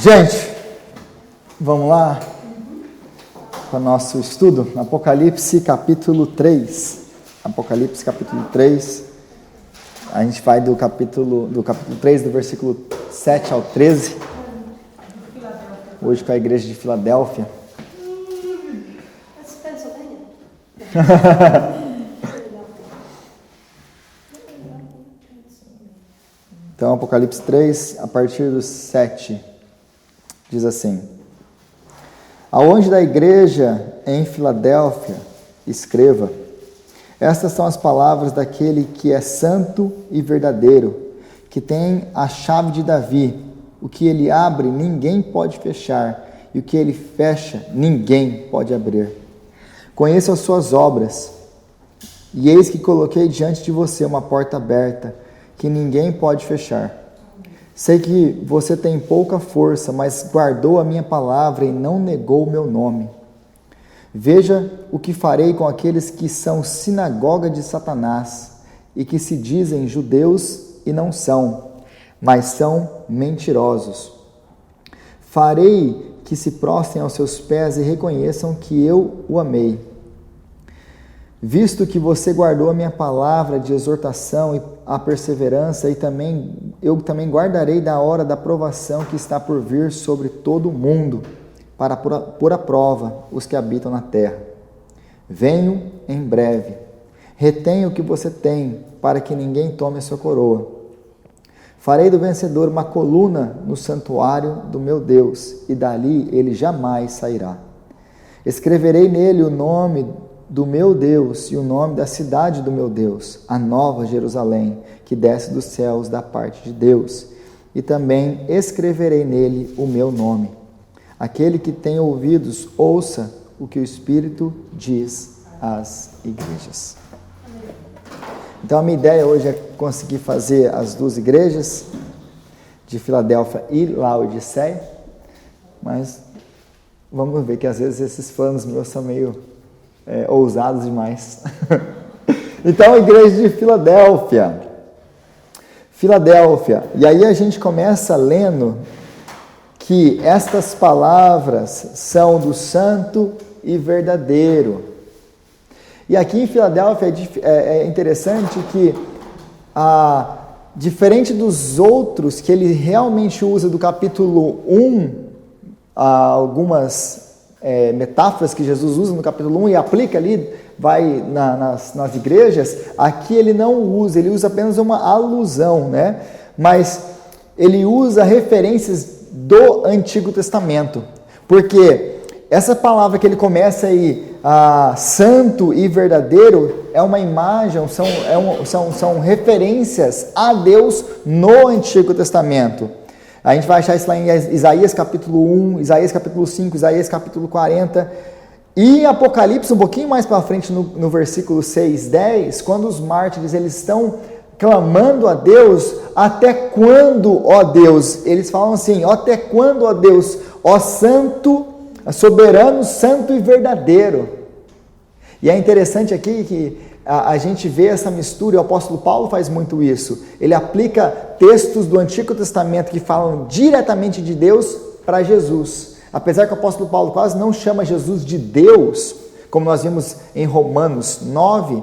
Gente, vamos lá para o nosso estudo, Apocalipse capítulo 3. Apocalipse capítulo 3. A gente vai do capítulo 3, do versículo 7 ao 13. Hoje com a igreja de Filadélfia. Então, Apocalipse 3, a partir do 7, diz assim: Aonde da igreja em Filadélfia, escreva: Estas são as palavras daquele que é santo e verdadeiro, que tem a chave de Davi. O que ele abre, ninguém pode fechar, e o que ele fecha, ninguém pode abrir. Conheço as suas obras, e eis que coloquei diante de você uma porta aberta, que ninguém pode fechar. Sei que você tem pouca força, mas guardou a minha palavra e não negou o meu nome. Veja o que farei com aqueles que são sinagoga de Satanás e que se dizem judeus e não são, mas são mentirosos. Farei que se prostrem aos seus pés e reconheçam que eu o amei. Visto que você guardou a minha palavra de exortação e a perseverança, eu também guardarei da hora da provação que está por vir sobre todo o mundo, para pôr à prova os que habitam na terra. Venho em breve. Retenha o que você tem, para que ninguém tome a sua coroa. Farei do vencedor uma coluna no santuário do meu Deus, e dali ele jamais sairá. Escreverei nele o nome do meu Deus e o nome da cidade do meu Deus, a nova Jerusalém, que desce dos céus da parte de Deus. E também escreverei nele o meu nome. Aquele que tem ouvidos, ouça o que o Espírito diz às igrejas. Então a minha ideia hoje é conseguir fazer as duas igrejas, de Filadélfia e Laodiceia, mas vamos ver que às vezes esses planos meus são meio ousados demais. Então, a igreja de Filadélfia. E aí a gente começa lendo que estas palavras são do santo e verdadeiro. E aqui em Filadélfia é interessante que, diferente dos outros, que ele realmente usa do capítulo 1, algumas metáforas que Jesus usa no capítulo 1 e aplica ali, vai nas igrejas, aqui ele não usa, ele usa apenas uma alusão, né? Mas ele usa referências do Antigo Testamento, porque essa palavra que ele começa aí, santo e verdadeiro, é uma imagem, são referências a Deus no Antigo Testamento. A gente vai achar isso lá em Isaías capítulo 1, Isaías capítulo 5, Isaías capítulo 40 e Apocalipse um pouquinho mais para frente no versículo 6, 10, quando os mártires eles estão clamando a Deus: até quando, ó Deus? Eles falam assim: até quando, ó Deus, ó santo, soberano, santo e verdadeiro. E é interessante aqui que a gente vê essa mistura, e o apóstolo Paulo faz muito isso. Ele aplica textos do Antigo Testamento que falam diretamente de Deus para Jesus. Apesar que o apóstolo Paulo quase não chama Jesus de Deus, como nós vimos em Romanos 9,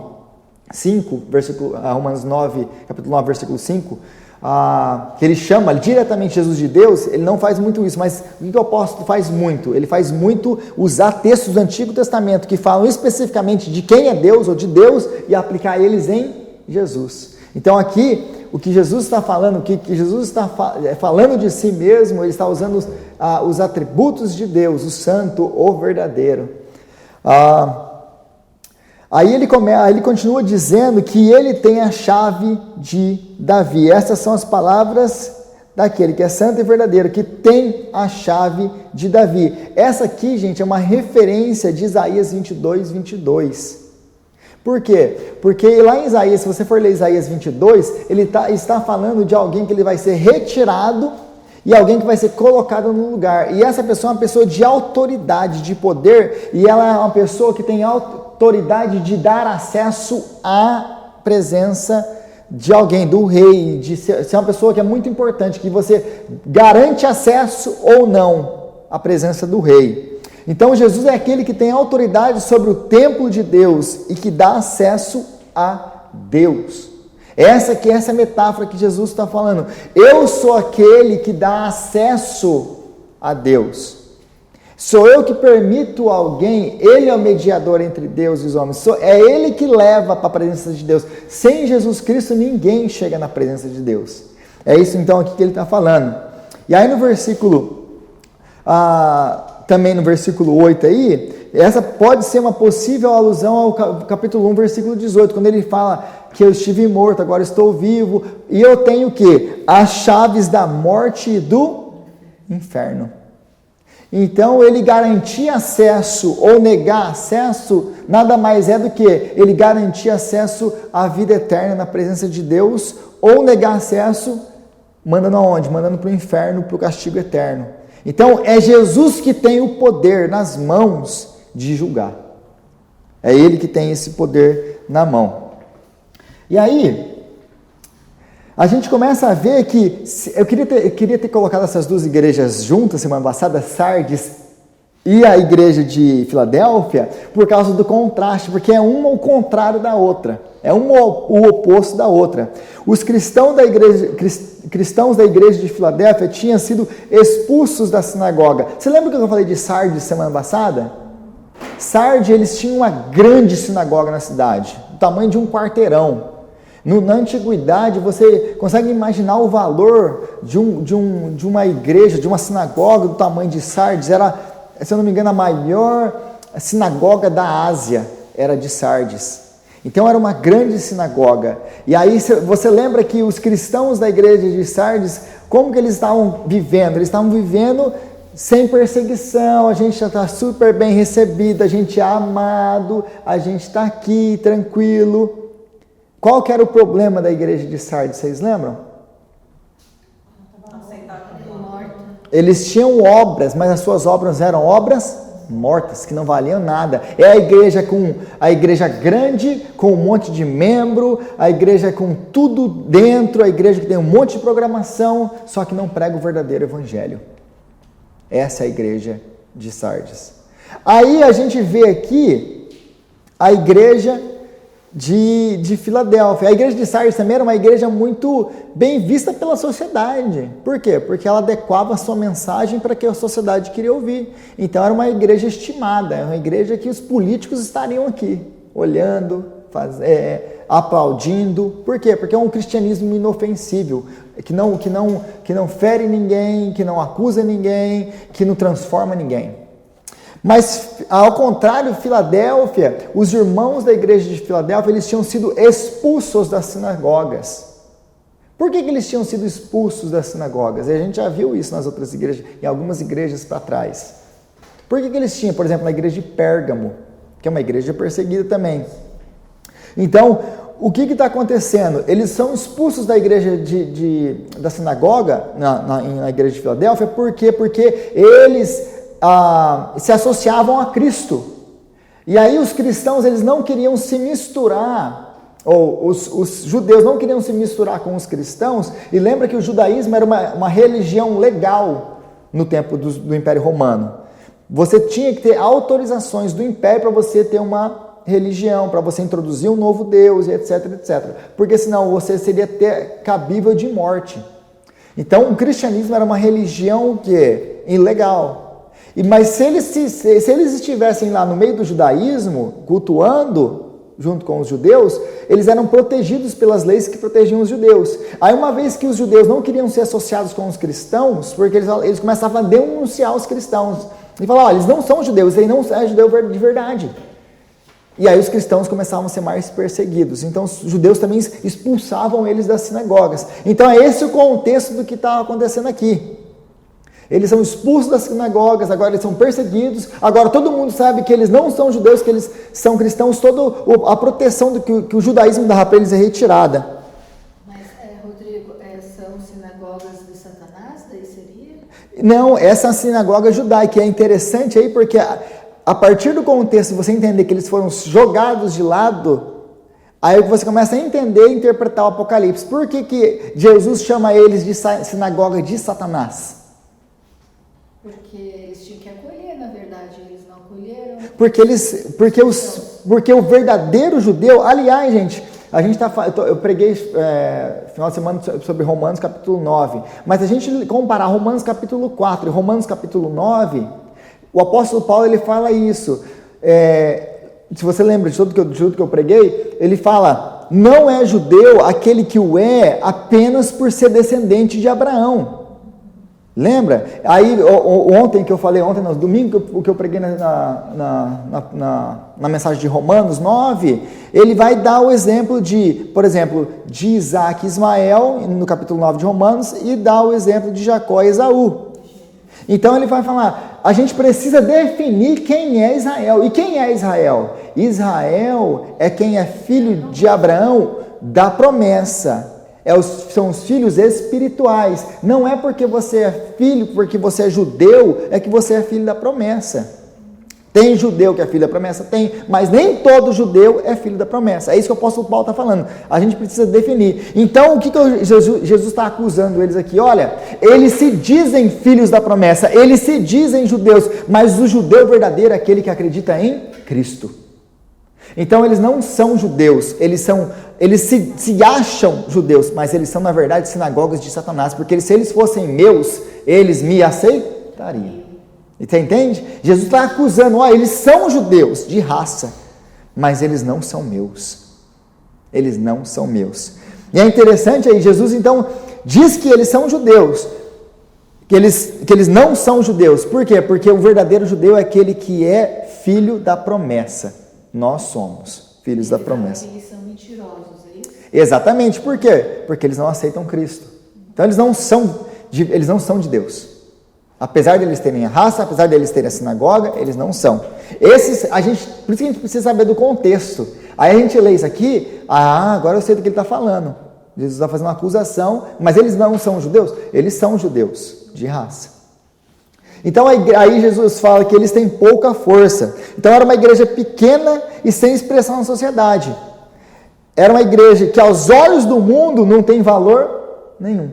5, Romanos 9, capítulo 9, versículo 5, que ele chama diretamente Jesus de Deus. Ele não faz muito isso, mas o que o apóstolo faz muito? Ele faz muito usar textos do Antigo Testamento que falam especificamente de quem é Deus ou de Deus e aplicar eles em Jesus. Então aqui, o que Jesus está falando, o que Jesus está falando de si mesmo, ele está usando os atributos de Deus, o santo, o verdadeiro. Aí ele continua dizendo que ele tem a chave de Davi. Essas são as palavras daquele que é santo e verdadeiro, que tem a chave de Davi. Essa aqui, gente, é uma referência de Isaías 22, 22. Por quê? Porque lá em Isaías, se você for ler Isaías 22, ele está falando de alguém que ele vai ser retirado e alguém que vai ser colocado no lugar. E essa pessoa é uma pessoa de autoridade, de poder, e ela é uma pessoa que tem autoridade de dar acesso à presença de alguém, do rei, de ser uma pessoa que é muito importante, que você garante acesso ou não à presença do rei. Então Jesus é aquele que tem autoridade sobre o templo de Deus e que dá acesso a Deus. Essa é a metáfora que Jesus está falando. Eu sou aquele que dá acesso a Deus. Sou eu que permito alguém, ele é o mediador entre Deus e os homens. É ele que leva para a presença de Deus. Sem Jesus Cristo, ninguém chega na presença de Deus. É isso então aqui que ele está falando. E aí no versículo, também no versículo 8 aí, essa pode ser uma possível alusão ao capítulo 1, versículo 18, quando ele fala que eu estive morto, agora estou vivo, e eu tenho o quê? As chaves da morte e do inferno. Então, ele garantir acesso ou negar acesso, nada mais é do que ele garantir acesso à vida eterna na presença de Deus, ou negar acesso, mandando aonde? Mandando para o inferno, para o castigo eterno. Então, é Jesus que tem o poder nas mãos de julgar. É ele que tem esse poder na mão. E aí, a gente começa a ver que, eu queria ter colocado essas duas igrejas juntas semana passada, Sardes e a igreja de Filadélfia, por causa do contraste, porque é uma o contrário da outra, é uma o oposto da outra. Os cristãos da igreja de Filadélfia tinham sido expulsos da sinagoga. Você lembra que eu falei de Sardes semana passada? Sardes, eles tinham uma grande sinagoga na cidade, do tamanho de um quarteirão. Na antiguidade, você consegue imaginar o valor de uma igreja, de uma sinagoga do tamanho de Sardes? Era, se eu não me engano, a maior sinagoga da Ásia era de Sardes. Então era uma grande sinagoga. E aí você lembra que os cristãos da igreja de Sardes, como que eles estavam vivendo? Eles estavam vivendo sem perseguição, a gente já está super bem recebido, a gente é amado, a gente está aqui tranquilo. Qual que era o problema da igreja de Sardes, vocês lembram? Eles tinham obras, mas as suas obras eram obras mortas, que não valiam nada. É a igreja grande, com um monte de membro, a igreja com tudo dentro, a igreja que tem um monte de programação, só que não prega o verdadeiro evangelho. Essa é a igreja de Sardes. Aí a gente vê aqui a igreja de Filadélfia. A igreja de Sardes também era uma igreja muito bem vista pela sociedade. Por quê? Porque ela adequava a sua mensagem para que a sociedade queria ouvir. Então era uma igreja estimada, é uma igreja que os políticos estariam aqui, olhando, aplaudindo. Por quê? Porque é um cristianismo inofensível, que não fere ninguém, que não acusa ninguém, que não transforma ninguém. Mas, ao contrário, Filadélfia, os irmãos da igreja de Filadélfia, eles tinham sido expulsos das sinagogas. Por que eles tinham sido expulsos das sinagogas? E a gente já viu isso nas outras igrejas, em algumas igrejas para trás. Por que eles tinham, por exemplo, na igreja de Pérgamo, que é uma igreja perseguida também. Então, o que está acontecendo? Eles são expulsos da igreja da sinagoga, na igreja de Filadélfia, por quê? Porque eles se associavam a Cristo. E aí os cristãos, eles não queriam se misturar, ou os judeus não queriam se misturar com os cristãos, e lembra que o judaísmo era uma religião legal no tempo do Império Romano. Você tinha que ter autorizações do Império para você ter uma religião, para você introduzir um novo Deus, e etc, etc. Porque senão você seria cabível de morte. Então o cristianismo era uma religião ilegal. Mas se eles estivessem lá no meio do judaísmo, cultuando junto com os judeus, eles eram protegidos pelas leis que protegiam os judeus. Aí uma vez que os judeus não queriam ser associados com os cristãos, porque eles começavam a denunciar os cristãos. E falavam, eles não são judeus, ele não é judeu de verdade. E aí os cristãos começavam a ser mais perseguidos. Então os judeus também expulsavam eles das sinagogas. Então é esse o contexto do que está acontecendo aqui. Eles são expulsos das sinagogas, agora eles são perseguidos, agora todo mundo sabe que eles não são judeus, que eles são cristãos, toda a proteção do que o judaísmo dava para eles é retirada. Mas, Rodrigo, são sinagogas de Satanás, daí seria? Não, essa sinagoga judaica é interessante aí, porque a partir do contexto, você entender que eles foram jogados de lado, Aí você começa a entender e interpretar o Apocalipse. Por que Jesus chama eles de sinagoga de Satanás? Porque eles tinham que acolher, na verdade, eles não acolheram. Porque o verdadeiro judeu, aliás, gente, eu preguei final de semana sobre Romanos capítulo 9, mas a gente comparar Romanos capítulo 4 e Romanos capítulo 9, o apóstolo Paulo ele fala isso, se você lembra de tudo que eu preguei, ele fala, não é judeu aquele que o é apenas por ser descendente de Abraão. Lembra? Aí ontem que eu falei, no domingo que eu preguei na mensagem de Romanos 9, ele vai dar o exemplo por exemplo, de Isaac e Ismael, no capítulo 9 de Romanos, e dá o exemplo de Jacó e Esaú. Então ele vai falar, a gente precisa definir quem é Israel. E quem é Israel? Israel é quem é filho de Abraão da promessa. São os filhos espirituais. Não é porque você é filho, porque você é judeu, é que você é filho da promessa. Tem judeu que é filho da promessa? Tem, mas nem todo judeu é filho da promessa. É isso que o apóstolo Paulo está falando. A gente precisa definir. Então, o que Jesus está acusando eles aqui? Olha, eles se dizem filhos da promessa, eles se dizem judeus, mas o judeu verdadeiro é aquele que acredita em Cristo. Então eles não são judeus, eles se acham judeus, mas eles são na verdade sinagogas de Satanás, porque se eles fossem meus, eles me aceitariam. E você entende? Jesus está acusando, eles são judeus de raça, mas eles não são meus. Eles não são meus. E é interessante aí, Jesus então diz que eles são judeus, que eles não são judeus. Por quê? Porque o verdadeiro judeu é aquele que é filho da promessa. Nós somos filhos da promessa. Eles são mentirosos, é isso? Exatamente. Por quê? Porque eles não aceitam Cristo. Então eles não são de Deus. Apesar de eles terem a raça, apesar de eles terem a sinagoga, eles não são. Por isso que a gente precisa saber do contexto. Aí a gente lê isso aqui, agora eu sei do que ele está falando. Jesus está fazendo uma acusação, mas eles não são judeus? Eles são judeus de raça. Então aí Jesus fala que eles têm pouca força. Então era uma igreja pequena e sem expressão na sociedade. Era uma igreja que aos olhos do mundo não tem valor nenhum.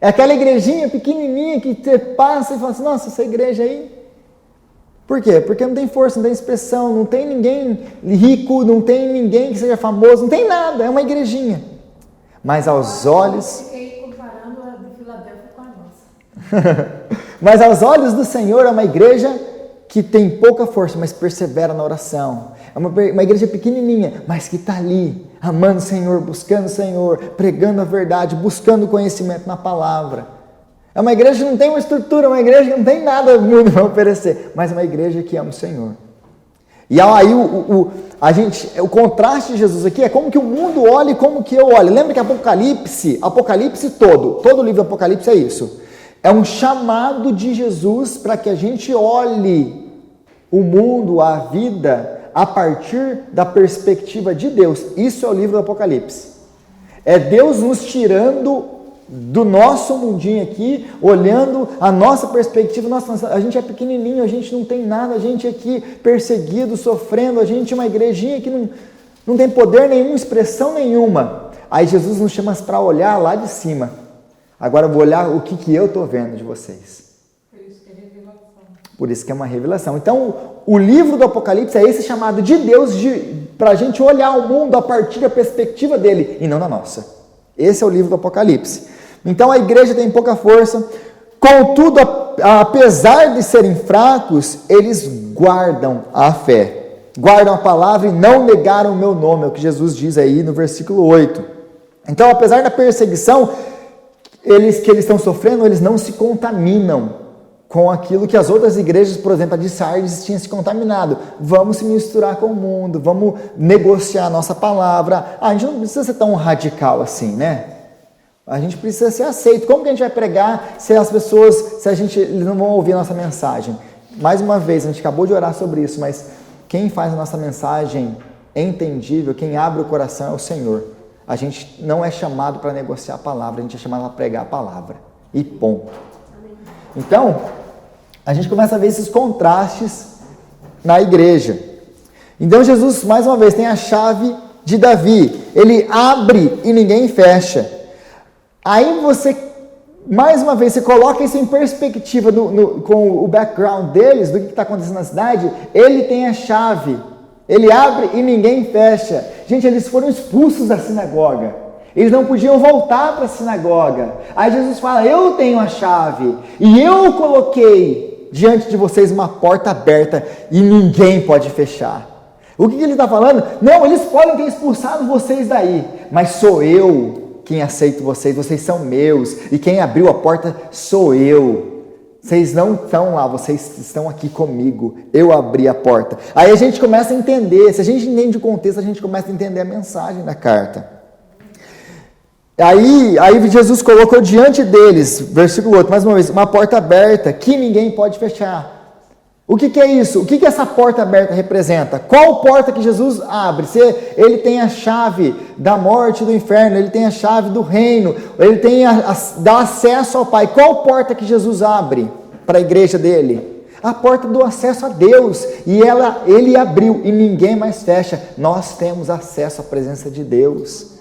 É aquela igrejinha pequenininha que você passa e fala assim, nossa, essa igreja aí... Por quê? Porque não tem força, não tem expressão, não tem ninguém rico, não tem ninguém que seja famoso, não tem nada, é uma igrejinha. Mas aos olhos... Fiquei comparando a de Filadélfia com a nossa. Mas aos olhos do Senhor é uma igreja que tem pouca força, mas persevera na oração. É uma igreja pequenininha, mas que está ali, amando o Senhor, buscando o Senhor, pregando a verdade, buscando conhecimento na palavra. É uma igreja que não tem uma estrutura, uma igreja que não tem nada muito para oferecer, mas é uma igreja que ama o Senhor. E aí o contraste de Jesus aqui é como que o mundo olha e como que eu olho. Lembra que Apocalipse todo o livro do Apocalipse é isso. É um chamado de Jesus para que a gente olhe o mundo, a vida, a partir da perspectiva de Deus. Isso é o livro do Apocalipse. É Deus nos tirando do nosso mundinho aqui, olhando a nossa perspectiva. Nossa, a gente é pequenininho, a gente não tem nada, a gente aqui perseguido, sofrendo, a gente é uma igrejinha que não tem poder nenhum, expressão nenhuma. Aí Jesus nos chama para olhar lá de cima. Agora eu vou olhar o que eu estou vendo de vocês. Por isso que é revelação. Por isso que é uma revelação. Então, o livro do Apocalipse é esse chamado de Deus para a gente olhar o mundo a partir da perspectiva dele e não da nossa. Esse é o livro do Apocalipse. Então, a igreja tem pouca força. Contudo, apesar de serem fracos, eles guardam a fé. Guardam a palavra e não negaram o meu nome. É o que Jesus diz aí no versículo 8. Então, apesar da perseguição que eles estão sofrendo, eles não se contaminam com aquilo que as outras igrejas, por exemplo, a de Sardes, tinham se contaminado. Vamos se misturar com o mundo, vamos negociar a nossa palavra. A gente não precisa ser tão radical assim, né? A gente precisa ser aceito. Como que a gente vai pregar se as pessoas, eles não vão ouvir a nossa mensagem? Mais uma vez, a gente acabou de orar sobre isso, mas quem faz a nossa mensagem entendível, quem abre o coração é o Senhor. A gente não é chamado para negociar a palavra, a gente é chamado para pregar a palavra. E ponto. Então, a gente começa a ver esses contrastes na igreja. Então, Jesus, mais uma vez, tem a chave de Davi. Ele abre e ninguém fecha. Aí você, mais uma vez, você coloca isso em perspectiva com o background deles, do que está acontecendo na cidade. Ele tem a chave. Ele abre e ninguém fecha. Gente, eles foram expulsos da sinagoga. Eles não podiam voltar para a sinagoga. Aí Jesus fala, eu tenho a chave. E eu coloquei diante de vocês uma porta aberta e ninguém pode fechar. O que ele está falando? Não, eles podem ter expulsado vocês daí. Mas sou eu quem aceito vocês. Vocês são meus. E quem abriu a porta sou eu. Vocês não estão lá, vocês estão aqui comigo. Eu abri a porta. Aí a gente começa a entender. Se a gente entende o contexto, a gente começa a entender a mensagem da carta. Aí Jesus colocou diante deles, versículo 8, mais uma vez, uma porta aberta que ninguém pode fechar. O que é isso? O que essa porta aberta representa? Qual porta que Jesus abre? Se ele tem a chave da morte e do inferno, ele tem a chave do reino, ele dá acesso ao Pai. Qual porta que Jesus abre para a igreja dele? A porta do acesso a Deus. E ele abriu e ninguém mais fecha. Nós temos acesso à presença de Deus.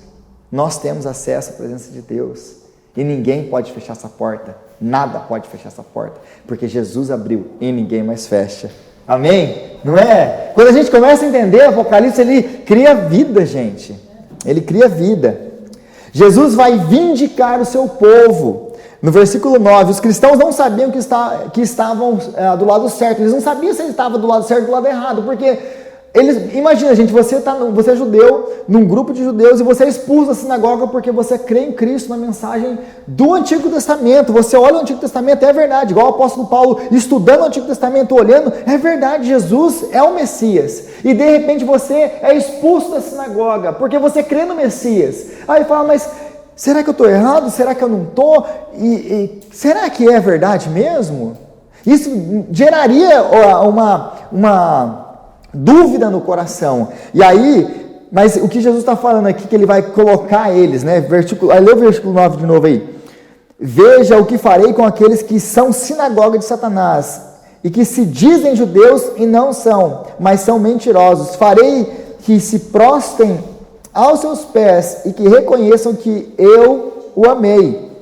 Nós temos acesso à presença de Deus. E ninguém pode fechar essa porta. Nada pode fechar essa porta. Porque Jesus abriu e ninguém mais fecha. Amém? Não é? Quando a gente começa a entender o Apocalipse, ele cria vida, gente. Ele cria vida. Jesus vai vindicar o seu povo. No versículo 9, os cristãos não sabiam que estavam do lado certo. Eles não sabiam se eles estavam do lado certo ou do lado errado. Porque imagina, gente, você é judeu, num grupo de judeus, e você é expulso da sinagoga porque você crê em Cristo, na mensagem do Antigo Testamento. Você olha o Antigo Testamento, é verdade, igual o apóstolo Paulo estudando o Antigo Testamento, olhando, é verdade, Jesus é o Messias. E de repente você é expulso da sinagoga porque você crê no Messias. Aí fala, mas será que eu estou errado? Será que eu não estou? Será que é verdade mesmo? Isso geraria uma dúvida no coração. E aí, mas o que Jesus está falando aqui, que ele vai colocar eles, né? Aí lê o versículo 9 de novo aí. Veja o que farei com aqueles que são sinagoga de Satanás, e que se dizem judeus e não são, mas são mentirosos. Farei que se prostrem aos seus pés e que reconheçam que eu o amei.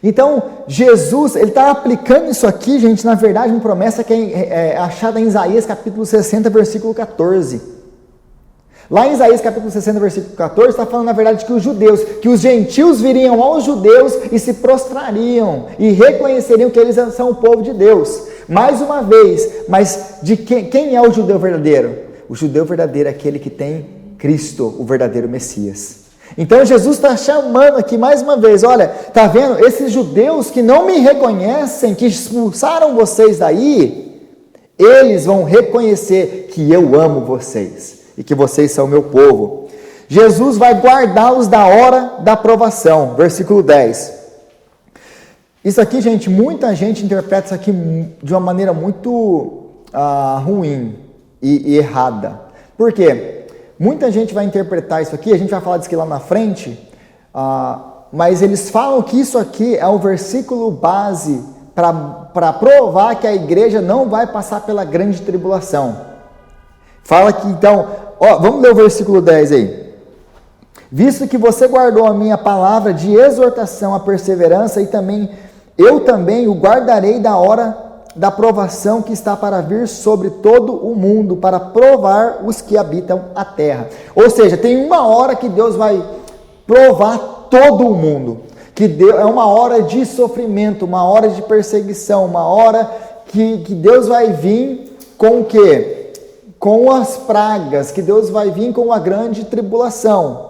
Então, Jesus, ele está aplicando isso aqui, gente, na verdade, uma promessa que é achada em Isaías capítulo 60, versículo 14. Lá em Isaías capítulo 60, versículo 14, está falando, na verdade, que os gentios viriam aos judeus e se prostrariam e reconheceriam que eles são o povo de Deus. Mais uma vez, mas de quem é o judeu verdadeiro? O judeu verdadeiro é aquele que tem Cristo, o verdadeiro Messias. Então Jesus está chamando aqui mais uma vez, olha, está vendo? Esses judeus que não me reconhecem, que expulsaram vocês daí, eles vão reconhecer que eu amo vocês e que vocês são meu povo. Jesus vai guardá-los da hora da provação, versículo 10. Isso aqui, gente, muita gente interpreta isso aqui de uma maneira muito ruim e errada. Por quê? Muita gente vai interpretar isso aqui, a gente vai falar disso aqui lá na frente, mas eles falam que isso aqui é um versículo base para provar que a igreja não vai passar pela grande tribulação. Fala que então, vamos ler o versículo 10 aí. Visto que você guardou a minha palavra de exortação à perseverança, eu também o guardarei da hora da provação que está para vir sobre todo o mundo, para provar os que habitam a terra. Ou seja, tem uma hora que Deus vai provar todo o mundo, que é uma hora de sofrimento, uma hora de perseguição, uma hora que Deus vai vir com o quê? Com as pragas, que Deus vai vir com a grande tribulação.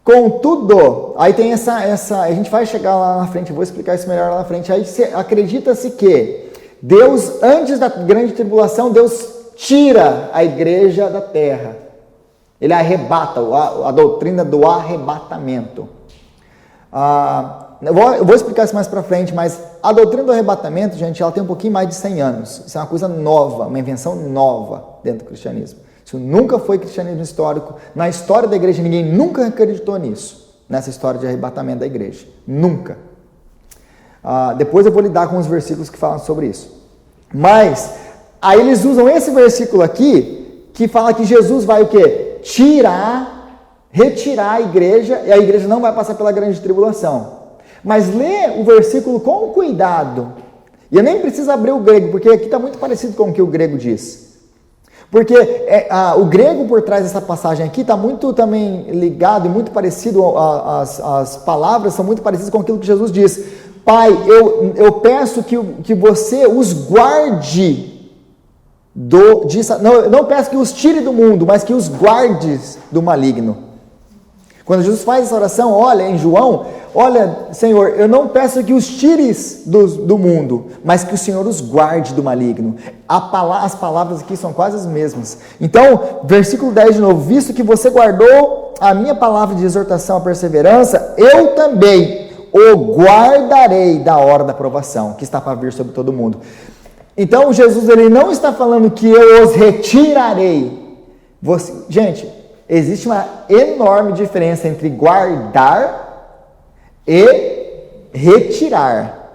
Contudo, aí tem a gente vai chegar lá na frente, eu vou explicar isso melhor lá na frente, aí acredita-se que Deus, antes da grande tribulação, Deus tira a igreja da terra, ele arrebata, a doutrina do arrebatamento. Eu vou explicar isso mais para frente, mas a doutrina do arrebatamento, gente, ela tem um pouquinho mais de 100 anos, isso é uma coisa nova, uma invenção nova dentro do cristianismo. Isso nunca foi cristianismo histórico. Na história da igreja, ninguém nunca acreditou nisso. Nessa história de arrebatamento da igreja. Nunca. Depois eu vou lidar com os versículos que falam sobre isso. Mas, aí eles usam esse versículo aqui, que fala que Jesus vai o quê? retirar a igreja, e a igreja não vai passar pela grande tribulação. Mas lê o versículo com cuidado. E eu nem preciso abrir o grego, porque aqui está muito parecido com o que o grego diz. Porque o grego por trás dessa passagem aqui está muito também ligado e muito parecido, as palavras são muito parecidas com aquilo que Jesus diz. Pai, eu peço que você os guarde não peço que os tire do mundo, mas que os guardes do maligno. Quando Jesus faz essa oração, olha em João, olha, Senhor, eu não peço que os tires do mundo, mas que o Senhor os guarde do maligno. As palavras aqui são quase as mesmas. Então, versículo 10 de novo, visto que você guardou a minha palavra de exortação à perseverança, eu também o guardarei da hora da provação, que está para vir sobre todo mundo. Então, Jesus ele não está falando que eu os retirarei. Gente, existe uma enorme diferença entre guardar e retirar.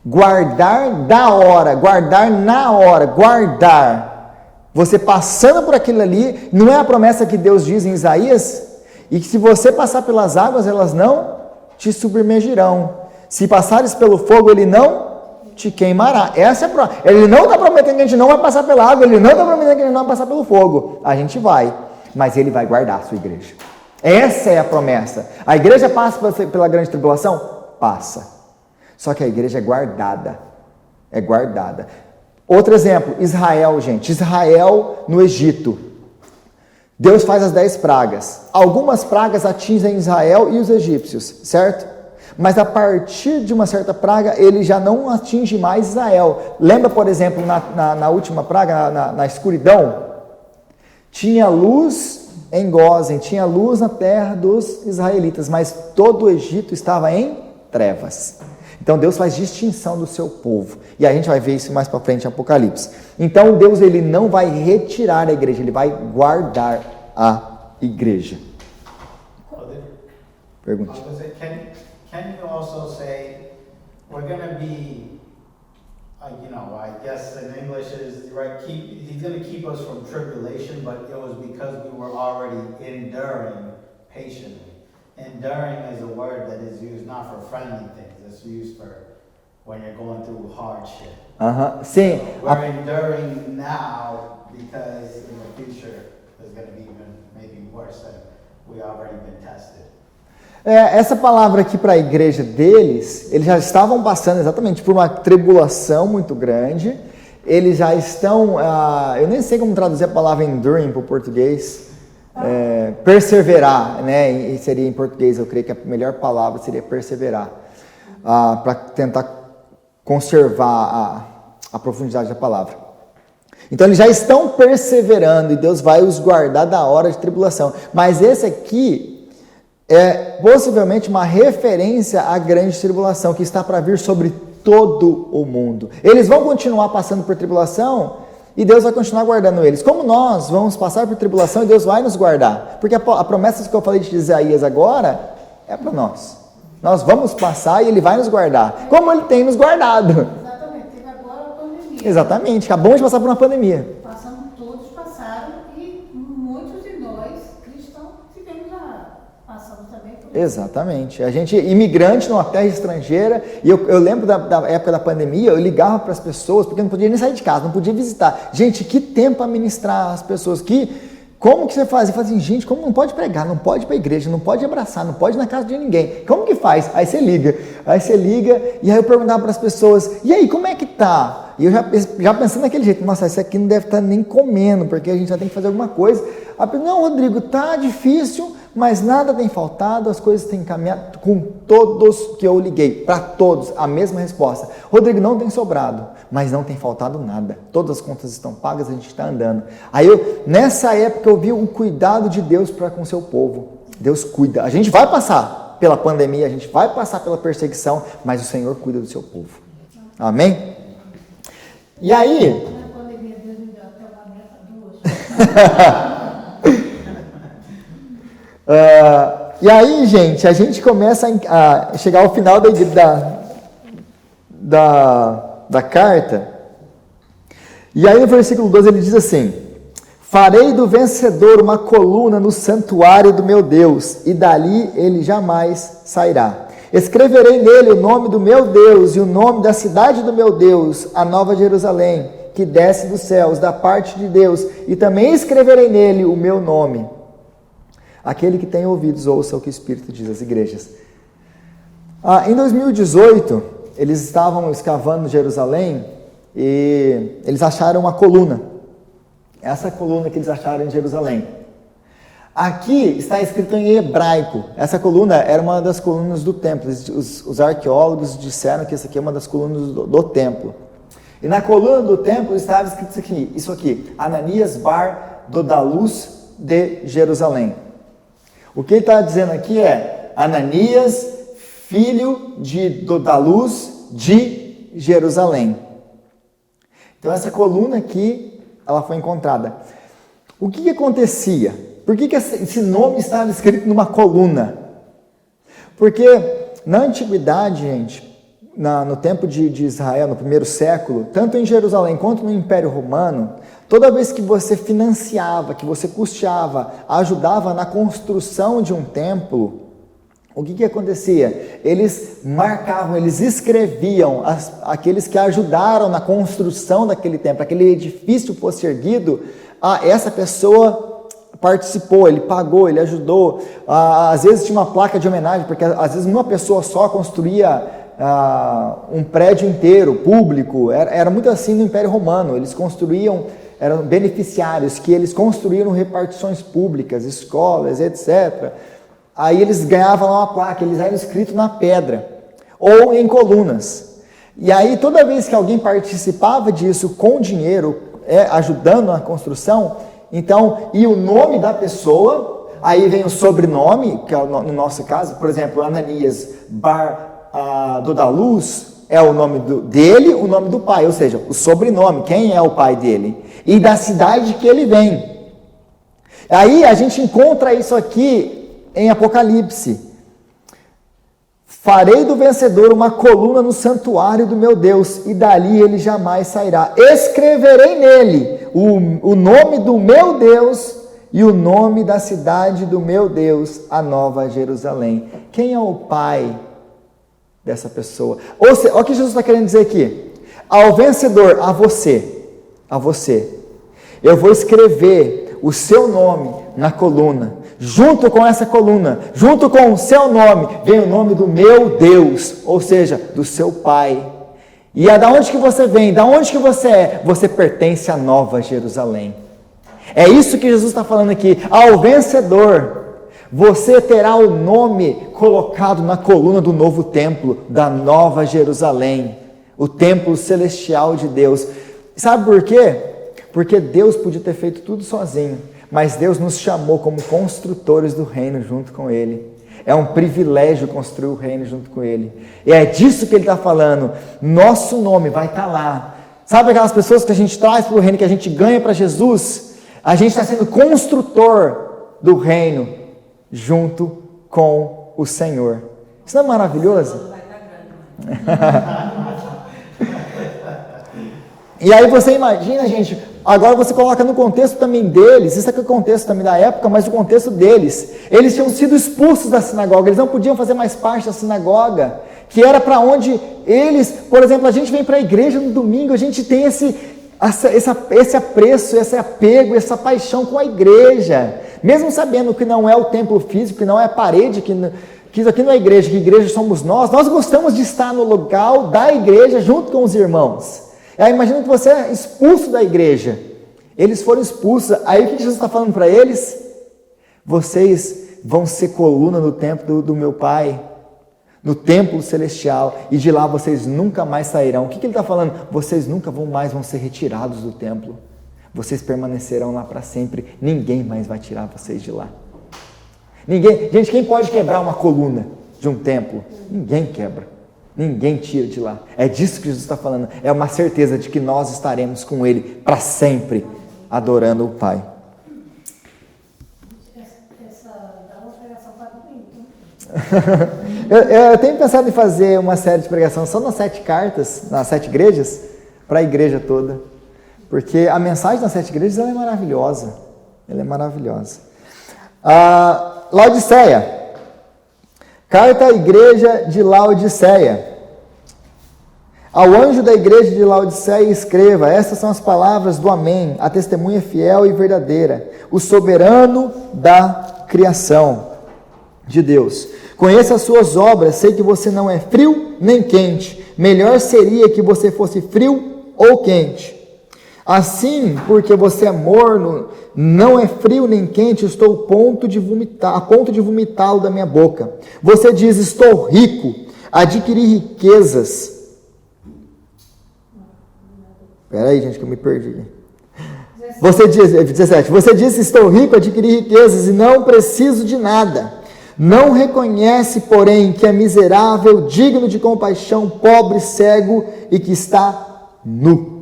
Guardar da hora, guardar na hora, guardar. Você passando por aquilo ali, não é a promessa que Deus diz em Isaías? E que se você passar pelas águas, elas não te submergirão. Se passares pelo fogo, ele não te queimará. Essa é a promessa. Ele não está prometendo que a gente não vai passar pela água, ele não está prometendo que a gente não vai passar pelo fogo. A gente vai. Mas ele vai guardar a sua igreja. Essa é a promessa. A igreja passa pela grande tribulação? Passa. Só que a igreja é guardada. É guardada. Outro exemplo, Israel, gente. Israel no Egito. Deus faz as 10 pragas. Algumas pragas atingem Israel e os egípcios, certo? Mas a partir de uma certa praga, ele já não atinge mais Israel. Lembra, por exemplo, na última praga, na escuridão? Tinha luz em Gósen, tinha luz na terra dos israelitas, mas todo o Egito estava em trevas. Então Deus faz distinção do seu povo. E a gente vai ver isso mais para frente em Apocalipse. Então Deus ele não vai retirar a igreja, ele vai guardar a igreja. Pergunte. Can you also say, we're going to be, I guess in English is, right, he's going to keep us from tribulation, but it was because we were already enduring patiently. Enduring is a word that is used not for friendly things, it's used for when you're going through hardship. Sim. We're enduring now because in the future there's going to be even maybe worse than we already been tested. Essa palavra aqui para a igreja deles, eles já estavam passando exatamente por uma tribulação muito grande, eles já estão, eu nem sei como traduzir a palavra enduring para o português, perseverar, né? E seria em português, eu creio que a melhor palavra seria perseverar, para tentar conservar a profundidade da palavra. Então eles já estão perseverando e Deus vai os guardar da hora de tribulação, mas esse aqui é possivelmente uma referência à grande tribulação que está para vir sobre todo o mundo. Eles vão continuar passando por tribulação e Deus vai continuar guardando eles. Como nós vamos passar por tribulação e Deus vai nos guardar? Porque a promessa que eu falei de Isaías agora é para nós. Nós vamos passar e Ele vai nos guardar. Como Ele tem nos guardado. Exatamente. Teve agora a pandemia. Exatamente. Acabamos de passar por uma pandemia. Todos passaram e muitos de nós cristãos passamos também por isso. Exatamente. A gente, imigrante numa terra estrangeira, e eu lembro da época da pandemia, eu ligava para as pessoas, porque eu não podia nem sair de casa, não podia visitar. Gente, que tempo a ministrar as pessoas, como que você faz? Eu falei assim, gente, como não pode pregar, não pode ir para a igreja, não pode abraçar, não pode ir na casa de ninguém. Como que faz? Aí você liga, e aí eu perguntava para as pessoas, e aí, como é que tá? E eu já pensando daquele jeito, nossa, esse aqui não deve estar nem comendo, porque a gente já tem que fazer alguma coisa. Não, Rodrigo, tá difícil, mas nada tem faltado, as coisas têm caminhado com todos que eu liguei, para todos, a mesma resposta. Rodrigo, não tem sobrado, mas não tem faltado nada. Todas as contas estão pagas, a gente está andando. Aí nessa época eu vi o cuidado de Deus para com o seu povo. Deus cuida. A gente vai passar pela pandemia, a gente vai passar pela perseguição, mas o Senhor cuida do seu povo. Amém? E aí... Na pandemia, Deus me deu até uma meta 2. E aí, gente, a gente começa a chegar ao final da carta. E aí no versículo 12 ele diz assim: Farei do vencedor uma coluna no santuário do meu Deus, e dali ele jamais sairá. Escreverei nele o nome do meu Deus e o nome da cidade do meu Deus, a Nova Jerusalém, que desce dos céus, da parte de Deus, e também escreverei nele o meu nome. Aquele que tem ouvidos, ouça o que o Espírito diz às igrejas. Em 2018, eles estavam escavando Jerusalém e eles acharam uma coluna. Essa coluna que eles acharam em Jerusalém. Aqui está escrito em hebraico. Essa coluna era uma das colunas do templo. Os arqueólogos disseram que essa aqui é uma das colunas do templo. E na coluna do templo estava escrito isso aqui. Ananias bar Dodalus de Jerusalém. O que ele está dizendo aqui é Ananias, filho de Dodalus de Jerusalém. Então essa coluna aqui, ela foi encontrada. O que acontecia? Por que esse nome estava escrito numa coluna? Porque na antiguidade, gente, no tempo de Israel, no primeiro século, tanto em Jerusalém quanto no Império Romano, toda vez que você financiava, que você custeava, ajudava na construção de um templo, o que acontecia? Eles marcavam, eles escreviam aqueles que ajudaram na construção daquele templo, aquele edifício fosse erguido, essa pessoa participou, ele pagou, ele ajudou. Às vezes tinha uma placa de homenagem, porque às vezes uma pessoa só construía um prédio inteiro, público. Era muito assim no Império Romano. Eles construíam, eram beneficiários que eles construíram repartições públicas, escolas, etc. Aí eles ganhavam lá uma placa, eles eram escritos na pedra ou em colunas. E aí toda vez que alguém participava disso com dinheiro, ajudando na construção, então, e o nome da pessoa, aí vem o sobrenome, que é no nosso caso, por exemplo, Ananias bar Dodalus, é o nome dele, o nome do pai, ou seja, o sobrenome, quem é o pai dele, e da cidade que ele vem. Aí a gente encontra isso aqui em Apocalipse. Farei do vencedor uma coluna no santuário do meu Deus, e dali ele jamais sairá. Escreverei nele o nome do meu Deus e o nome da cidade do meu Deus, a Nova Jerusalém. Quem é o pai dessa pessoa? Ou seja, olha o que Jesus está querendo dizer aqui. Ao vencedor, a você, eu vou escrever o seu nome na coluna. Junto com essa coluna, junto com o seu nome, vem o nome do meu Deus, ou seja, do seu pai. E da onde que você vem? Da onde que você é? Você pertence à Nova Jerusalém. É isso que Jesus está falando aqui. Ao vencedor, você terá o nome colocado na coluna do novo templo, da Nova Jerusalém, o templo celestial de Deus. Sabe por quê? Porque Deus podia ter feito tudo sozinho, mas Deus nos chamou como construtores do reino junto com Ele. É um privilégio construir o reino junto com Ele. E é disso que Ele está falando. Nosso nome vai estar lá. Sabe aquelas pessoas que a gente traz para o reino, que a gente ganha para Jesus? A gente está sendo construtor do reino junto com o Senhor. Isso não é maravilhoso? E aí você imagina, gente, agora você coloca no contexto também deles, isso aqui é o contexto também da época, mas o contexto deles. Eles tinham sido expulsos da sinagoga, eles não podiam fazer mais parte da sinagoga, que era para onde eles, por exemplo, a gente vem para a igreja no domingo, a gente tem esse apreço, esse apego, essa paixão com a igreja, mesmo sabendo que não é o templo físico, que não é a parede, que isso aqui não é igreja, que igreja somos nós gostamos de estar no local da igreja junto com os irmãos. Aí imagina que você é expulso da igreja. Eles foram expulsos. Aí o que Jesus está falando para eles? Vocês vão ser coluna no templo do meu Pai, no templo celestial, e de lá vocês nunca mais sairão. O que ele está falando? Vocês nunca vão ser retirados do templo. Vocês permanecerão lá para sempre. Ninguém mais vai tirar vocês de lá. Ninguém. Gente, quem pode quebrar uma coluna de um templo? Ninguém quebra. Ninguém tira de lá. É disso que Jesus está falando. É uma certeza de que nós estaremos com Ele para sempre, adorando o Pai. Essa dá uma pregação para domingo. Eu tenho pensado em fazer uma série de pregação só nas 7 cartas, nas 7 igrejas, para a igreja toda. Porque a mensagem das 7 igrejas ela é maravilhosa. Ela é maravilhosa. Laodiceia. Carta à igreja de Laodiceia. Ao anjo da igreja de Laodiceia escreva: estas são as palavras do Amém, a testemunha fiel e verdadeira, o soberano da criação de Deus. Conheço as suas obras, sei que você não é frio nem quente. Melhor seria que você fosse frio ou quente. Assim, porque você é morno, não é frio nem quente, estou a ponto de vomitá-lo da minha boca. Você diz: estou rico, adquiri riquezas. Espera aí, gente, que eu me perdi. Você diz, 17, você diz: estou rico, adquiri riquezas e não preciso de nada. Não reconhece, porém, que é miserável, digno de compaixão, pobre, cego e que está nu.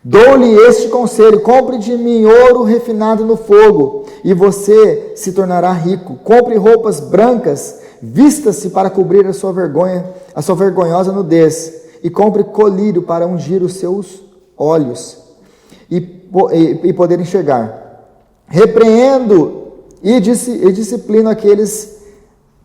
Dou-lhe este conselho: compre de mim ouro refinado no fogo, e você se tornará rico. Compre roupas brancas, vista-se para cobrir a sua vergonha, a sua vergonhosa nudez, e compre colírio para ungir os seus olhos e poder enxergar. Repreendo e disciplino aqueles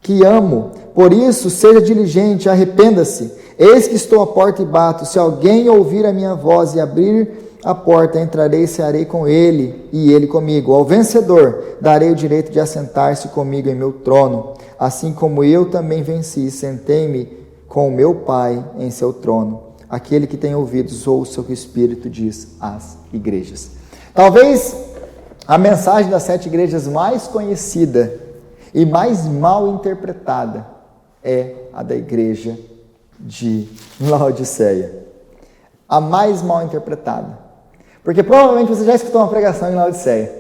que amo. Por isso, seja diligente, arrependa-se. Eis que estou à porta e bato. Se alguém ouvir a minha voz e abrir a porta, entrarei e cearei com ele e ele comigo. Ao vencedor darei o direito de assentar-se comigo em meu trono, assim como eu também venci e sentei-me com o meu Pai em seu trono. Aquele que tem ouvidos, ouça o que o Espírito diz às igrejas. Talvez a mensagem das 7 igrejas mais conhecida e mais mal interpretada é a da igreja de Laodiceia. A mais mal interpretada. Porque provavelmente você já escutou uma pregação em Laodiceia.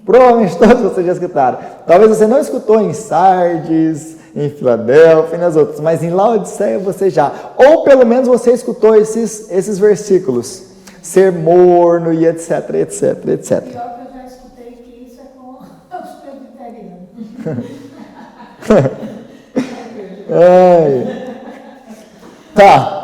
Provavelmente todos vocês já escutaram. Talvez você não escutou em Sardes, em Filadélfia e nas outras, mas em Laodiceia você já. Ou pelo menos você escutou esses versículos. Ser morno e etc, etc, etc. Pior que eu já escutei que isso é com os presbiterianos. Tá.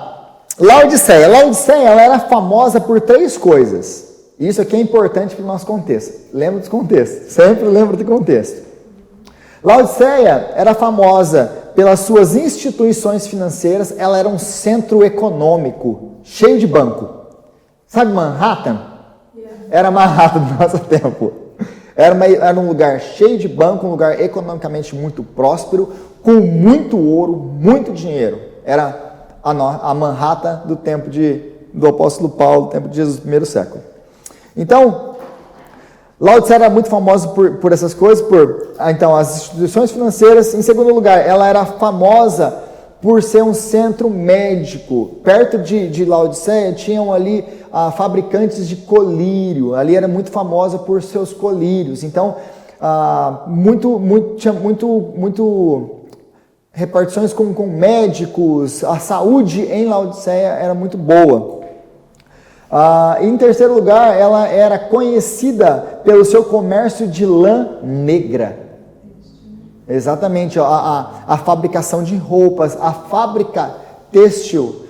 Laodiceia. Laodiceia ela era famosa por 3 coisas. Isso aqui é importante para o nosso contexto. Lembra dos contextos. Sempre lembra do contexto. Laodiceia era famosa pelas suas instituições financeiras. Ela era um centro econômico, cheio de banco. Sabe Manhattan? Era Manhattan do nosso tempo. Era um lugar cheio de banco, um lugar economicamente muito próspero, com muito ouro, muito dinheiro. Era a Manhattan do tempo do apóstolo Paulo, do tempo de Jesus, do primeiro século. Então, Laodiceia era muito famosa por essas coisas, então, as instituições financeiras. Em segundo lugar, ela era famosa por ser um centro médico. Perto de Laodiceia, tinham ali fabricantes de colírio. Ali era muito famosa por seus colírios. Então, tinha muito repartições com médicos. A saúde em Laodiceia era muito boa. Em terceiro lugar, ela era conhecida pelo seu comércio de lã negra. Exatamente, a fabricação de roupas, a fábrica têxtil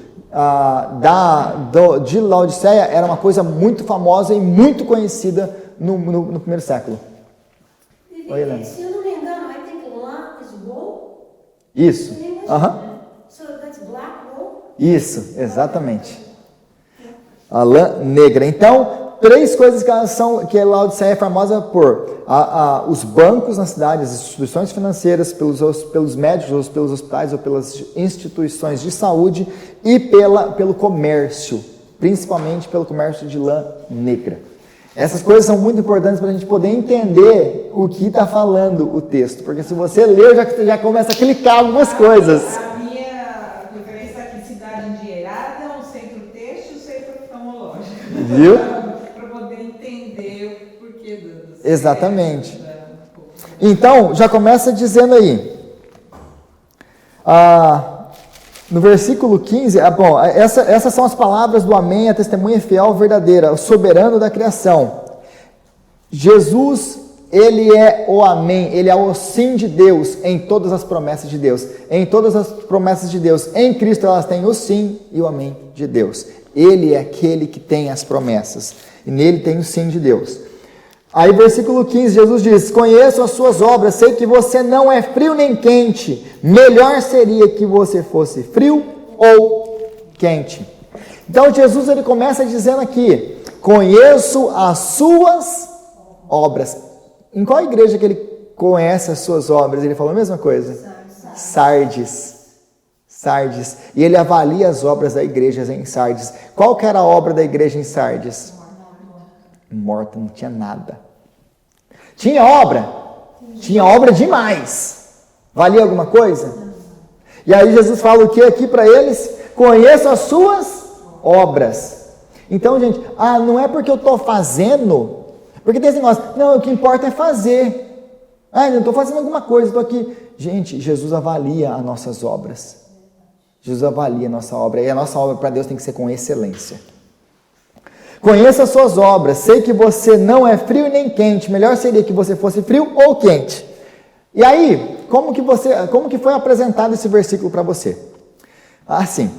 de Laodiceia era uma coisa muito famosa e muito conhecida no primeiro século. Oi, Helena. Se eu não me engano, I think lã is wool. Isso. So that's black wool? Isso, exatamente. A lã negra. Então, 3 coisas que a Laodiceia é famosa por: os bancos na cidade, as instituições financeiras, pelos médicos, pelos hospitais ou pelas instituições de saúde e pelo comércio, principalmente pelo comércio de lã negra. Essas coisas são muito importantes para a gente poder entender o que está falando o texto, porque se você ler, já começa a clicar algumas coisas. A minha referência aqui, cidade endinheirada, um centro têxtil, centro oftalmológico. Viu? Para poder entender o porquê do Exatamente. Então, já começa dizendo aí. No versículo 15, essas são as palavras do Amém, a testemunha fiel verdadeira, o soberano da criação. Jesus, ele é o Amém, ele é o sim de Deus em todas as promessas de Deus. Em todas as promessas de Deus, em Cristo, elas têm o sim e o Amém de Deus. Ele é aquele que tem as promessas. E nele tem o sim de Deus. Aí, versículo 15, Jesus diz: conheço as suas obras, sei que você não é frio nem quente. Melhor seria que você fosse frio ou quente. Então, Jesus ele começa dizendo aqui: conheço as suas obras. Em qual igreja que ele conhece as suas obras? Ele falou a mesma coisa? Sardes. E ele avalia as obras da igreja em Sardes. Qual que era a obra da igreja em Sardes? Morta, não tinha nada. Tinha obra? Tinha obra demais. Valia alguma coisa? E aí Jesus fala o que aqui para eles? Conheço as suas obras. Então, gente, não é porque eu estou fazendo, porque tem esse negócio, não, o que importa é fazer. Eu estou fazendo alguma coisa, estou aqui. Gente, Jesus avalia as nossas obras. Jesus avalia a nossa obra, e a nossa obra para Deus tem que ser com excelência. Conheça as suas obras, sei que você não é frio nem quente, melhor seria que você fosse frio ou quente. E aí, como que foi apresentado esse versículo para você? Assim,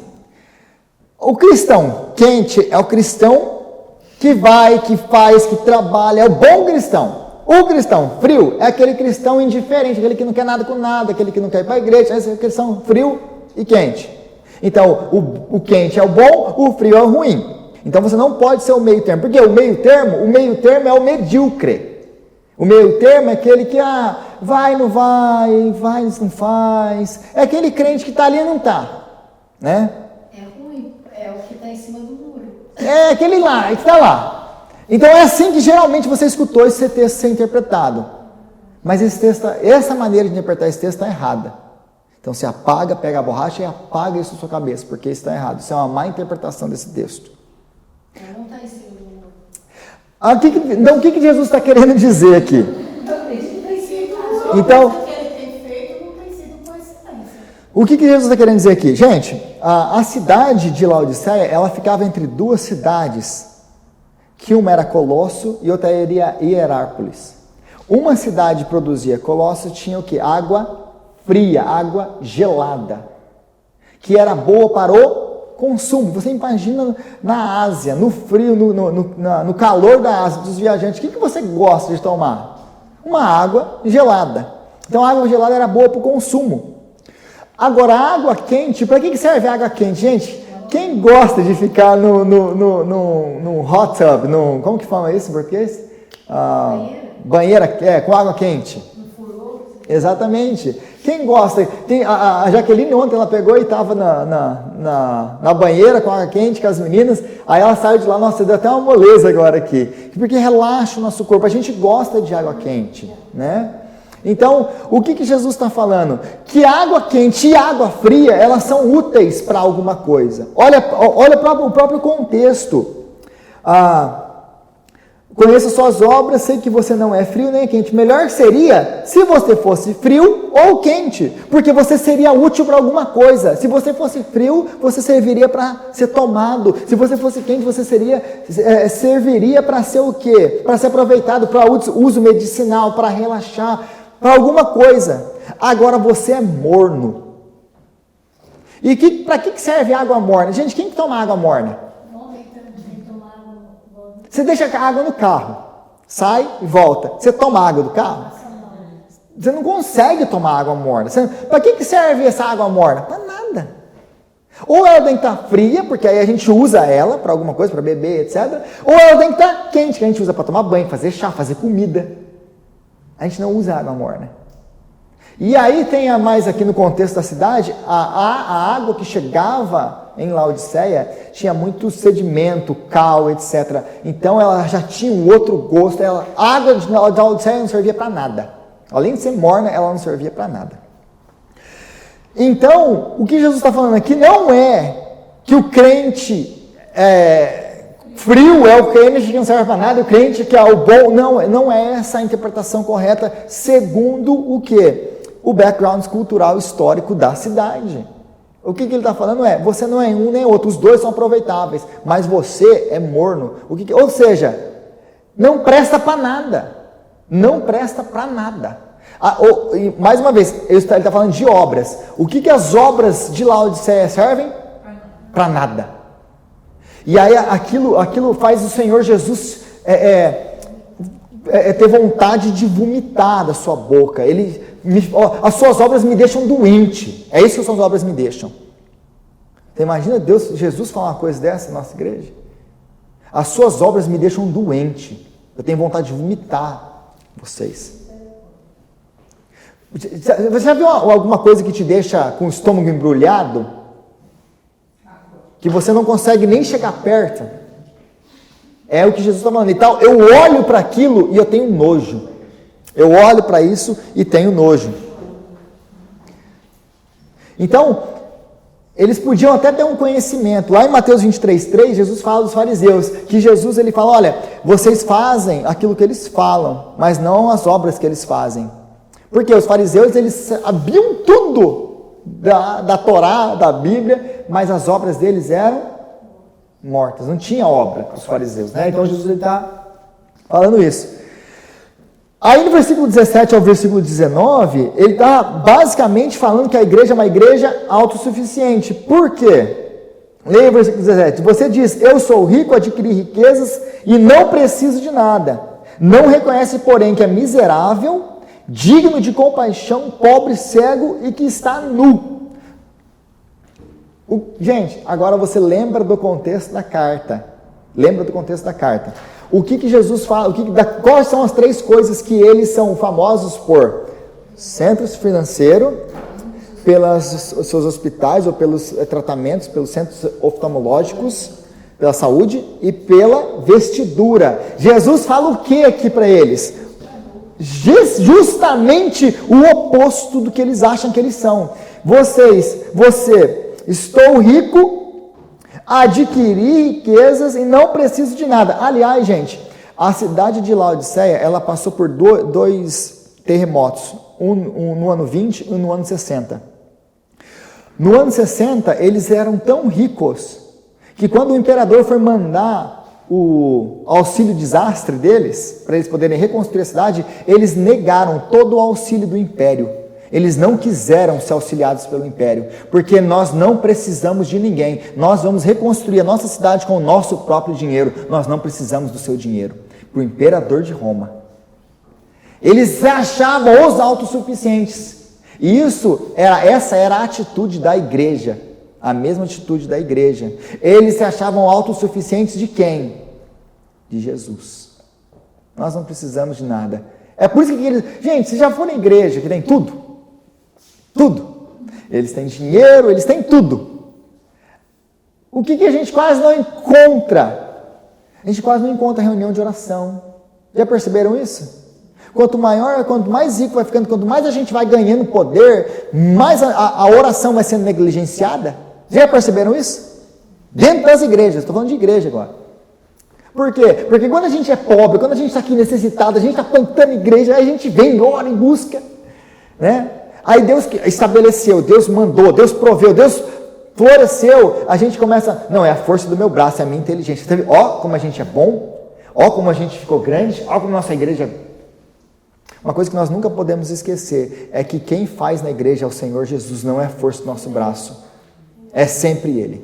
o cristão quente é o cristão que vai, que faz, que trabalha, é o bom cristão. O cristão frio é aquele cristão indiferente, aquele que não quer nada com nada, aquele que não quer ir para a igreja, esse é o cristão frio e quente. Então, o quente é o bom, o frio é o ruim. Então, você não pode ser o meio termo, porque o meio termo é o medíocre. O meio termo é aquele que, vai, não vai, não faz. É aquele crente que está ali e não está, né? É ruim, é o que está em cima do muro. É aquele lá, que está lá. Então, é assim que geralmente você escutou esse texto ser interpretado. Mas essa maneira de interpretar esse texto está errada. Então, você apaga, pega a borracha e apaga isso da sua cabeça, porque isso está errado. Isso é uma má interpretação desse texto. Não está em cima do muro. Então, o que Jesus está querendo dizer aqui? Então, que ele tem feito não tem sido com excelência. o que Jesus está querendo dizer aqui? Gente, a cidade de Laodiceia, ela ficava entre duas cidades, que uma era Colosso e outra era Hierápolis. Uma cidade produzia, Colosso tinha o quê? Água fria, água gelada, que era boa para o consumo. Você imagina na Ásia, no frio, no calor da Ásia, dos viajantes, o que você gosta de tomar? Uma água gelada. Então a água gelada era boa para o consumo. Agora, a água quente, para que serve a água quente? Gente, quem gosta de ficar no hot tub, como que fala isso em português? Banheira com água quente. Exatamente. Quem gosta? A Jaqueline ontem ela pegou e estava na banheira com água quente com as meninas, aí ela saiu de lá, nossa, deu até uma moleza agora aqui, porque relaxa o nosso corpo, a gente gosta de água quente, né? Então, o que Jesus está falando? Que água quente e água fria, elas são úteis para alguma coisa. Olha para o próprio contexto. Conheço suas obras, sei que você não é frio nem quente. Melhor seria se você fosse frio ou quente, porque você seria útil para alguma coisa. Se você fosse frio, você serviria para ser tomado. Se você fosse quente, você serviria para ser o quê? Para ser aproveitado para uso medicinal, para relaxar, para alguma coisa. Agora você é morno. E para que serve água morna? Gente, quem que toma água morna? Você deixa a água no carro, sai e volta. Você toma água do carro? Você não consegue tomar água morna. Para que serve essa água morna? Para nada. Ou ela tem que estar fria, porque aí a gente usa ela para alguma coisa, para beber, etc. Ou ela tem que estar quente, que a gente usa para tomar banho, fazer chá, fazer comida. A gente não usa água morna. E aí tem mais aqui no contexto da cidade, a água que chegava em Laodiceia tinha muito sedimento, cal, etc. Então ela já tinha um outro gosto. A água de Laodiceia não servia para nada. Além de ser morna, ela não servia para nada. Então, o que Jesus está falando aqui não é que o crente frio é o crente que não serve para nada, o crente que é o bom. Não é essa a interpretação correta, segundo o quê? O background cultural histórico da cidade. O que ele está falando você não é um nem outro, os dois são aproveitáveis, mas você é morno. Ou seja, não presta para nada. Não presta para nada. Mais uma vez, ele está falando de obras. O que as obras de Laodiceia servem? Para nada. E aí aquilo faz o Senhor Jesus ter vontade de vomitar da sua boca. As suas obras me deixam doente. É isso que as suas obras me deixam. Você imagina Jesus falar uma coisa dessa na nossa igreja? As suas obras me deixam doente. Eu tenho vontade de vomitar vocês. Você já viu alguma coisa que te deixa com o estômago embrulhado? Que você não consegue nem chegar perto? É o que Jesus está falando. Então, eu olho para aquilo e eu tenho nojo. Eu olho para isso e tenho nojo. Então, eles podiam até ter um conhecimento. Lá em Mateus 23:3, Jesus fala dos fariseus, que Jesus ele fala, olha, vocês fazem aquilo que eles falam, mas não as obras que eles fazem. Porque os fariseus, eles sabiam tudo da Torá, da Bíblia, mas as obras deles eram mortas. Não tinha obra, os fariseus, né? Então Jesus está falando isso. Aí no versículo 17 ao versículo 19, ele está basicamente falando que a igreja é uma igreja autossuficiente. Por quê? Leia o versículo 17. Você diz, eu sou rico, adquiri riquezas e não preciso de nada. Não reconhece, porém, que é miserável, digno de compaixão, pobre, cego e que está nu. Gente, agora você lembra do contexto da carta. Lembra do contexto da carta. O que Jesus fala? Quais são as 3 coisas que eles são famosos por? Centro financeiro, pelos seus hospitais ou pelos tratamentos, pelos centros oftalmológicos, pela saúde e pela vestidura. Jesus fala o que aqui para eles? Justamente o oposto do que eles acham que eles são. Estou rico, adquiri riquezas e não preciso de nada. Aliás, gente, a cidade de Laodiceia, ela passou por 2 terremotos, um no ano 20 e um no ano 60. No ano 60, eles eram tão ricos que quando o imperador foi mandar o auxílio desastre deles, para eles poderem reconstruir a cidade, eles negaram todo o auxílio do império. Eles não quiseram ser auxiliados pelo império, porque nós não precisamos de ninguém. Nós vamos reconstruir a nossa cidade com o nosso próprio dinheiro. Nós não precisamos do seu dinheiro. Para o imperador de Roma. Eles se achavam os autossuficientes. E essa era a atitude da igreja. A mesma atitude da igreja. Eles se achavam autossuficientes de quem? De Jesus. Nós não precisamos de nada. É por isso que eles... Gente, você já foi na igreja que tem tudo? Tudo. Eles têm dinheiro, eles têm tudo. O que a gente quase não encontra? A gente quase não encontra reunião de oração. Já perceberam isso? Quanto mais rico vai ficando, quanto mais a gente vai ganhando poder, mais a oração vai sendo negligenciada. Já perceberam isso? Dentro das igrejas, estou falando de igreja agora. Por quê? Porque quando a gente é pobre, quando a gente está aqui necessitado, a gente está plantando igreja, aí a gente vem, ora em busca, né? Aí Deus estabeleceu, Deus mandou, Deus proveu, Deus floresceu, a gente começa, não, é a força do meu braço, é a minha inteligência. Ó como a gente é bom, ó como a gente ficou grande, ó como nossa igreja... Uma coisa que nós nunca podemos esquecer é que quem faz na igreja é o Senhor Jesus, não é a força do nosso braço, é sempre Ele.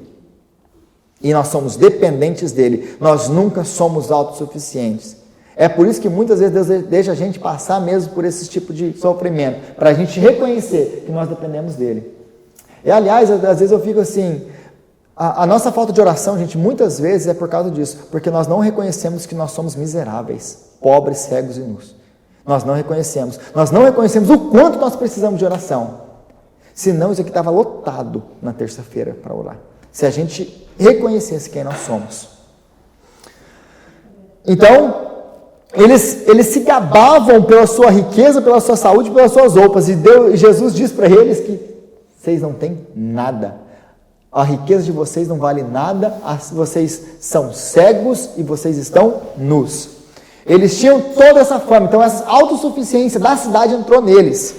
E nós somos dependentes dEle, nós nunca somos autossuficientes. É por isso que muitas vezes Deus deixa a gente passar mesmo por esse tipo de sofrimento, para a gente reconhecer que nós dependemos dEle. E aliás, às vezes eu fico assim, a nossa falta de oração, gente, muitas vezes é por causa disso, porque nós não reconhecemos que nós somos miseráveis, pobres, cegos e nus. Nós não reconhecemos o quanto nós precisamos de oração. Senão isso aqui estava lotado na terça-feira para orar. Se a gente reconhecesse quem nós somos. Então, eles se gabavam pela sua riqueza, pela sua saúde, pelas suas roupas. E Jesus diz para eles que vocês não têm nada. A riqueza de vocês não vale nada. Vocês são cegos e vocês estão nus. Eles tinham toda essa fama. Então essa autossuficiência da cidade entrou neles.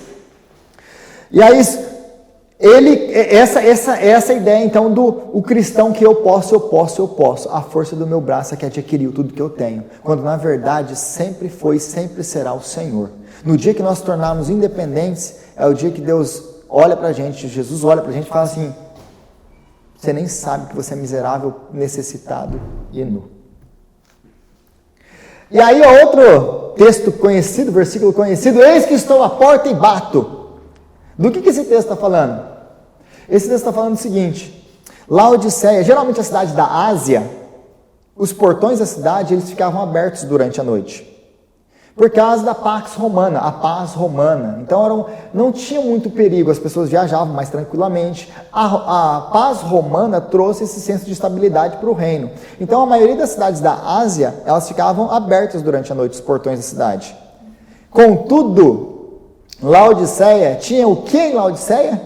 E aí, essa ideia então do cristão que eu posso. A força do meu braço é que adquiriu tudo que eu tenho. Quando na verdade sempre foi e sempre será o Senhor. No dia que nós tornarmos independentes, é o dia que Deus olha pra gente, Jesus olha pra gente e fala assim, Você nem sabe que você é miserável, necessitado e nu. E aí outro texto conhecido, versículo conhecido, eis que estou à porta e bato. Do que esse texto está falando? Esse texto está falando o seguinte: Laodiceia, geralmente a cidade da Ásia, os portões da cidade eles ficavam abertos durante a noite. Por causa da Pax Romana, a paz romana. Então não tinha muito perigo, as pessoas viajavam mais tranquilamente. A paz romana trouxe esse senso de estabilidade para o reino. Então a maioria das cidades da Ásia, elas ficavam abertas durante a noite, os portões da cidade. Contudo, Laodiceia tinha o que em Laodiceia?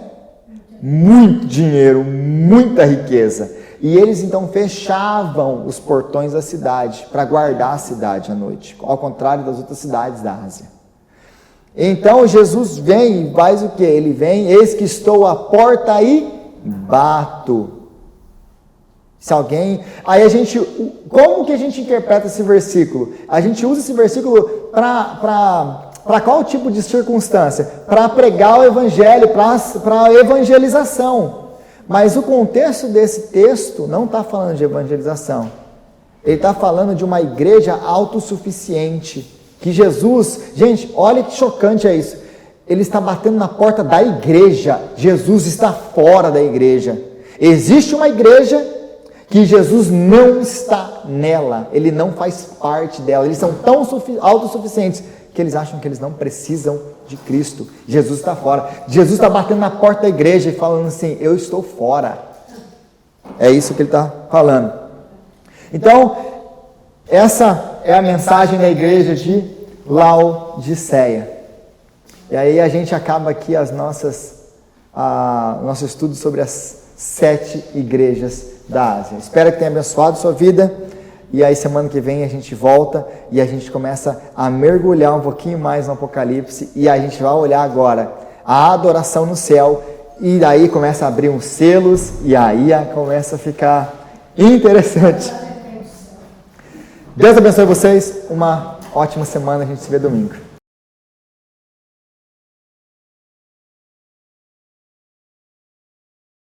Muito dinheiro, muita riqueza. E eles então fechavam os portões da cidade para guardar a cidade à noite, ao contrário das outras cidades da Ásia. Então Jesus vem e faz o que? Ele vem, eis que estou à porta e bato. Se alguém... Aí a gente... Como que a gente interpreta esse versículo? A gente usa esse versículo para qual tipo de circunstância? Para pregar o evangelho, para a evangelização. Mas o contexto desse texto não está falando de evangelização. Ele está falando de uma igreja autossuficiente. Que Jesus... Gente, olha que chocante é isso. Ele está batendo na porta da igreja. Jesus está fora da igreja. Existe uma igreja que Jesus não está nela. Ele não faz parte dela. Eles são tão autossuficientes que eles acham que eles não precisam de Cristo. Jesus está fora. Jesus está batendo na porta da igreja e falando assim: eu estou fora. É isso que ele está falando. Então, essa é a mensagem da igreja de Laodiceia. E aí a gente acaba aqui nosso estudo sobre as 7 igrejas da Ásia. Espero que tenha abençoado sua vida. E aí semana que vem a gente volta e a gente começa a mergulhar um pouquinho mais no Apocalipse e a gente vai olhar agora a adoração no céu e daí começa a abrir uns selos e aí começa a ficar interessante. Deus abençoe vocês, uma ótima semana, a gente se vê domingo.